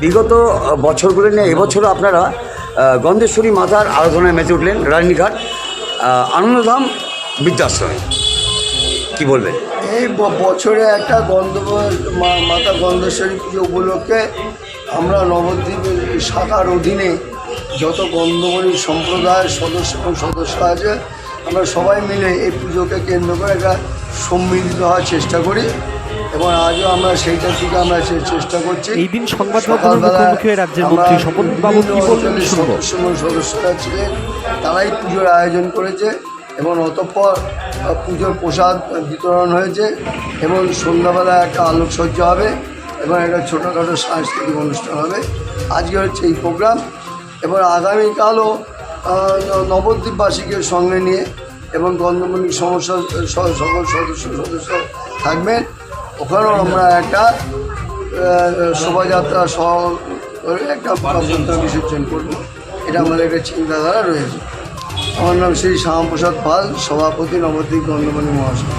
বিগত বছরগুলো নিয়ে এবছরও আপনারা গন্ধেশ্বরী মাতার আরাধনায় মেতে উঠলেন রানীঘাট আনন্দধাম বৃদ্ধাশ্রমে, কি বলবেন? এই বছরে একটা মাতা গন্ধেশ্বরী পুজো উপলক্ষে আমরা নবদ্বীপ শাখার অধীনে যত গন্ধবরী সম্প্রদায়ের সদস্য আছে, আমরা সবাই মিলে এই পুজোকে কেন্দ্র করে একটা সম্মিলিত হওয়ার চেষ্টা করি এবং আজও আমরা সেইটার দিকে আমরা চেষ্টা করছি। এই দিন সংবাদ মাধ্যমের মুখোমুখি রাজ্যের মন্ত্রী স্বপন বাবু কি বললেন শুনবো। সদস্যরা ছিলেন, তারাই পুজোর আয়োজন করেছে এবং অতঃপর পুজোর প্রসাদ বিতরণ হয়েছে এবং সন্ধ্যাবেলা একটা আলোকসজ্জা হবে এবং একটা ছোটোখাটো সাংস্কৃতিক অনুষ্ঠান হবে। আজকে হচ্ছে এই প্রোগ্রাম এবং আগামীকালও নবদ্বীপবাসীকে সঙ্গে নিয়ে এবং গন্ধমণি সমস্যা সকল সদস্য থাকবেন। ওখানেও আমরা একটা শোভাযাত্রা সহ একটা বিসর্জন করব, এটা আমাদের একটা চিন্তাধারা রয়েছে। আমার নাম শ্রী শ্যামাপ্রসাদ পাল, সভাপতি নবদ্বীপ গন্ধমণি মহাসভা।